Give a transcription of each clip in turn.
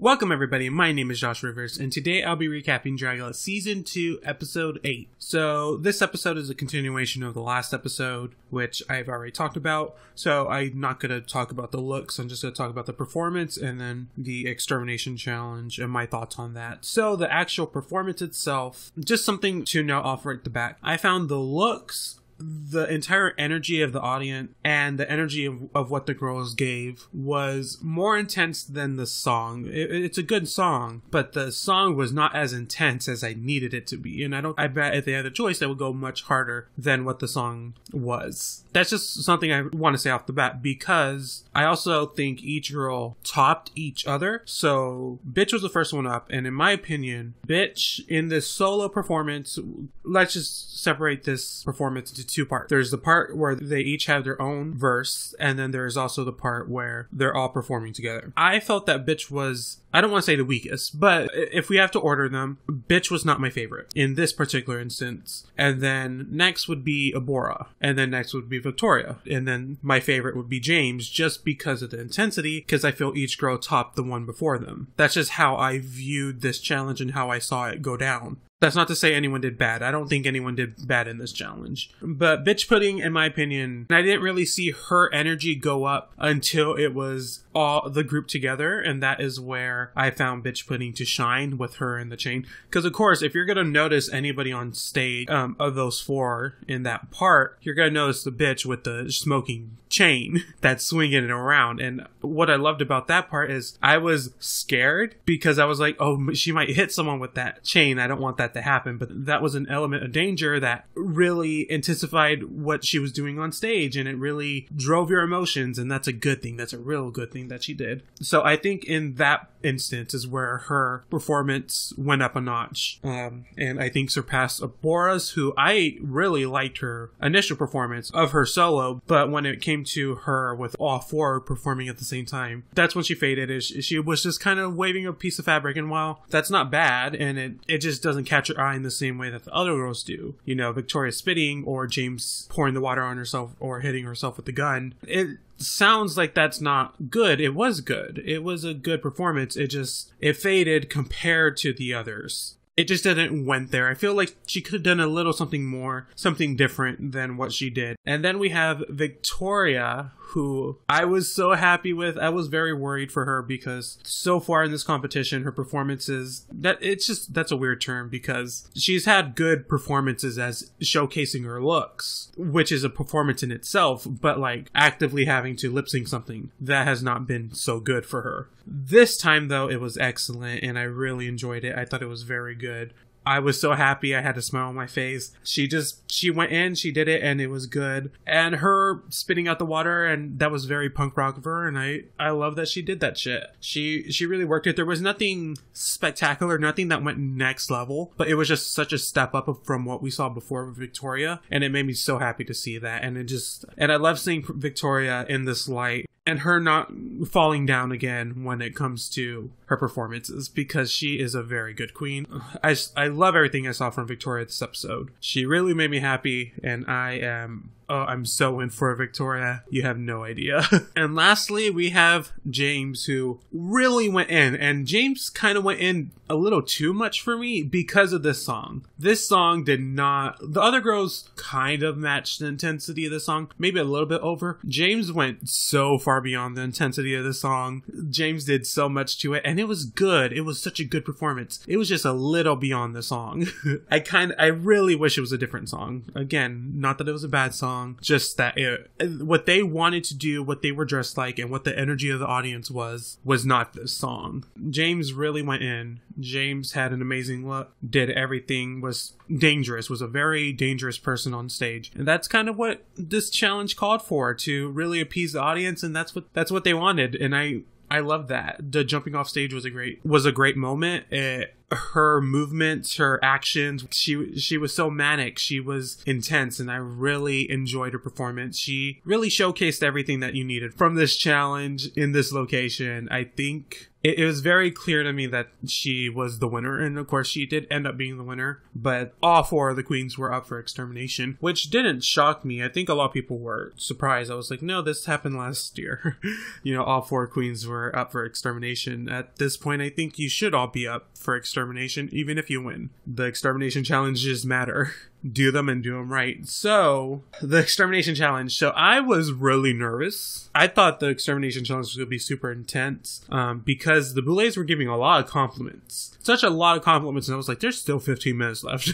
Welcome everybody, my name is Josh Rivers, and today I'll be recapping Dragula Season 2, Episode 8. So, this episode is a continuation of the last episode, which I've already talked about, so I'm not going to talk about the looks, I'm just going to talk about the performance, and then the Extermination Challenge, and my thoughts on that. So, the actual performance itself, just something to note off right at the back. I found the looks, the entire energy of the audience and the energy of what the girls gave was more intense than the song. It's a good song, but the song was not as intense as I needed it to be. And I bet if they had a choice, they would go much harder than what the song was. That's just something I want to say off the bat, because I also think each girl topped each other. So Bitch was the first one up, and in my opinion, Bitch in this solo performance, let's just separate this performance into two parts. There's the part where they each have their own verse, and then there's also the part where they're all performing together. I felt that Bitch was, I don't want to say the weakest, but if we have to order them, Bitch was not my favorite in this particular instance. And then next would be Abora, and then next would be Victoria, and then my favorite would be James, just because of the intensity, because I feel each girl topped the one before them. That's just how I viewed this challenge and how I saw it go down. That's not to say anyone did bad. I don't think anyone did bad in this challenge. But Bitch Pudding, in my opinion, I didn't really see her energy go up until it was all the group together. And that is where I found Bitch Pudding to shine with her in the chain. Because, of course, if you're going to notice anybody on stage of those four in that part, you're going to notice the bitch with the smoking chain that's swinging it around. And what I loved about that part is I was scared because I was like, oh, she might hit someone with that chain. I don't want that to happen. But that was an element of danger that really intensified what she was doing on stage, and it really drove your emotions, and that's a good thing. That's a real good thing that she did. So I think in that instance is where her performance went up a notch, and I think surpassed Abora's, who I really liked her initial performance of her solo, but when it came to her with all four performing at the same time, that's when she faded. She was just kind of waving a piece of fabric, and while that's not bad, and it just doesn't catch your eye in the same way that the other girls do, you know, Victoria spitting or James pouring the water on herself or hitting herself with the gun, it sounds like that's not good. It was good. It was a good performance. It faded compared to the others. It just didn't went there. I feel like she could have done a little something more, something different than what she did. And then we have Victoria, who I was so happy with. I was very worried for her because so far in this competition, her performances, that's a weird term because she's had good performances as showcasing her looks, which is a performance in itself, but like actively having to lip sync something, that has not been so good for her. This time though, it was excellent and I really enjoyed it. I thought it was very good. I was so happy. I had a smile on my face. She went in, she did it, and it was good. And her spitting out the water, and that was very punk rock of her, and I love that she did that shit. She really worked it. There was nothing spectacular, nothing that went next level, but it was just such a step up from what we saw before with Victoria, and it made me so happy to see that. And I love seeing Victoria in this light, and her not falling down again when it comes to her performances, because she is a very good queen. I love everything I saw from Victoria this episode. She really made me happy, and I'm so in for Victoria. You have no idea. And lastly, we have James, who really went in. And James kind of went in a little too much for me because of this song. This song did not... The other girls kind of matched the intensity of the song. Maybe a little bit over. James went so far beyond the intensity of the song. James did so much to it. And it was good. It was such a good performance. It was just a little beyond the song. I really wish it was a different song. Again, not that it was a bad song. Just that what they wanted to do, what they were dressed like, and what the energy of the audience was not this song. James really went in. James had an amazing look, did everything, was dangerous, was a very dangerous person on stage. And that's kind of what this challenge called for, to really appease the audience, and that's what they wanted. And I love that. The jumping off stage was a great moment. her movements, her actions, she was so manic, she was intense, and I really enjoyed her performance. She really showcased everything that you needed from this challenge in this location. I think it was very clear to me that she was the winner, and of course she did end up being the winner, but all 4 of the queens were up for extermination, which didn't shock me. I think a lot of people were surprised. I was like, no, this happened last year. You know, all 4 queens were up for extermination. At this point, I think you should all be up for extermination, even if you win. The extermination challenges matter. Do them and do them right. So, the extermination challenge. So, I was really nervous. I thought the extermination challenge was going to be super intense because the Boulets were giving a lot of compliments. Such a lot of compliments, and I was like, there's still 15 minutes left.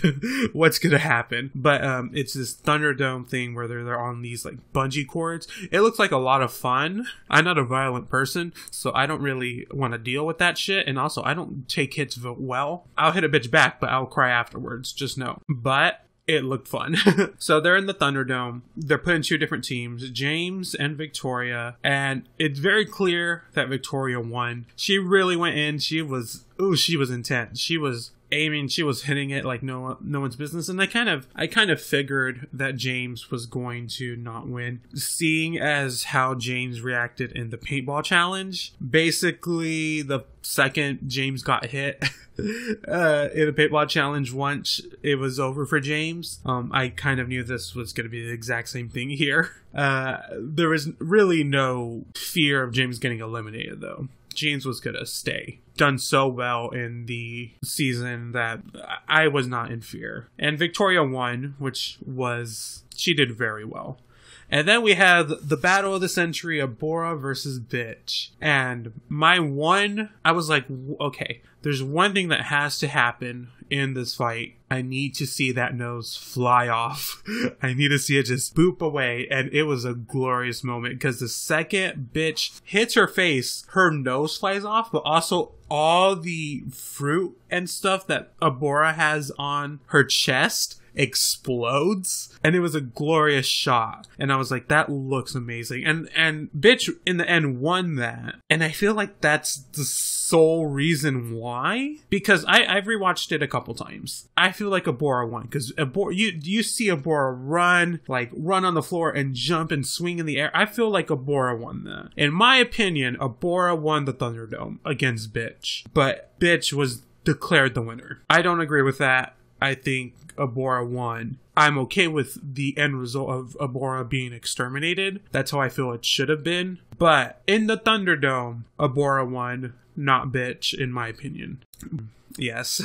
What's going to happen? But it's this Thunderdome thing where they're on these like bungee cords. It looks like a lot of fun. I'm not a violent person, so I don't really want to deal with that shit. And also, I don't take hits well. I'll hit a bitch back, but I'll cry afterwards. Just know. But it looked fun. So they're in the Thunderdome. They're put in 2 different teams, James and Victoria. And it's very clear that Victoria won. She really went in. She was intense. She was aiming, she was hitting it like no one's business. And I kind of figured that James was going to not win, seeing as how James reacted in the paintball challenge. Basically, the second James got hit in a paintball challenge once, it was over for James. I kind of knew this was going to be the exact same thing here. There was really no fear of James getting eliminated, though. James was going to stay. Done so well in the season that I was not in fear. And Victoria won, she did very well. And then we have the battle of the century, Abora versus Bitch. And I was like, okay, there's one thing that has to happen in this fight. I need to see that nose fly off. I need to see it just boop away. And it was a glorious moment because the second Bitch hits her face, her nose flies off, but also all the fruit and stuff that Abora has on her chest explodes, and it was a glorious shot. And I was like, that looks amazing. And Bitch in the end won that, and I feel like that's the sole reason why, because I've rewatched it a couple times. I feel like Abora won because you see Abora run on the floor and jump and swing in the air. I feel like Abora won that. In my opinion, Abora won the Thunderdome against Bitch, but Bitch was declared the winner. I don't agree with that. I think Abora won. I'm okay with the end result of Abora being exterminated. That's how I feel it should have been. But in the Thunderdome, Abora won, not Bitch, in my opinion. Yes.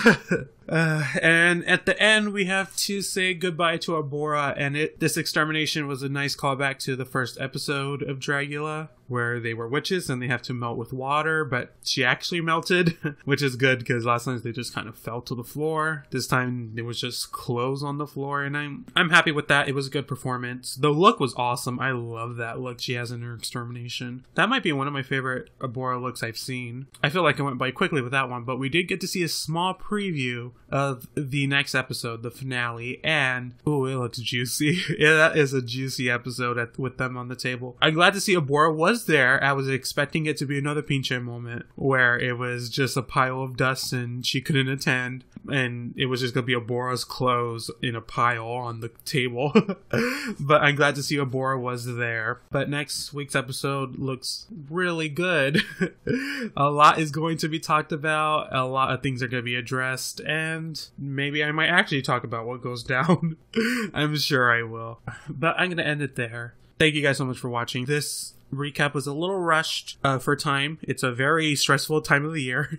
And at the end, we have to say goodbye to Abora, and this extermination was a nice callback to the first episode of Dragula, where they were witches and they have to melt with water, but she actually melted, which is good because last time they just kind of fell to the floor. This time it was just clothes on the floor, and I'm happy with that. It was a good performance. The look was awesome. I love that look she has in her extermination. That might be one of my favorite Abora looks I've seen. I feel like I went by quickly with that one, but we did get to see a small preview of the next episode, the finale, and it looks juicy. Yeah, that is a juicy episode with them on the table. I'm glad to see Abora was there. I was expecting it to be another Pinche moment where it was just a pile of dust and she couldn't attend, and it was just gonna be Abora's clothes in a pile on the table. But I'm glad to see Abora was there. But next week's episode looks really good. A lot is going to be talked about. A lot of things are going to be addressed, and maybe I might actually talk about what goes down. I'm sure I will. But I'm going to end it there. Thank you guys so much for watching. This recap was a little rushed for time. It's a very stressful time of the year,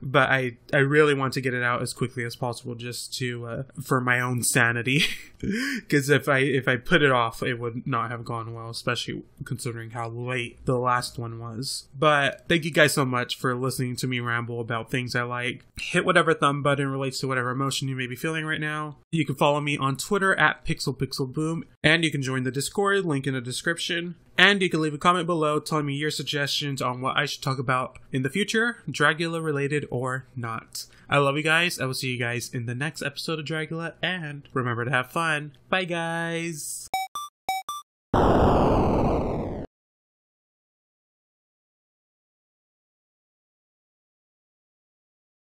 but I really want to get it out as quickly as possible, just to for my own sanity. Because if I put it off, it would not have gone well, especially considering how late the last one was. But thank you guys so much for listening to me ramble about things I like. Hit whatever thumb button relates to whatever emotion you may be feeling right now. You can follow me on Twitter at PixelPixelBoom, and you can join the Discord, link in the description. And you can leave a comment below telling me your suggestions on what I should talk about in the future, Dragula related or not. I love you guys. I will see you guys in the next episode of Dragula, and remember to have fun. Bye guys!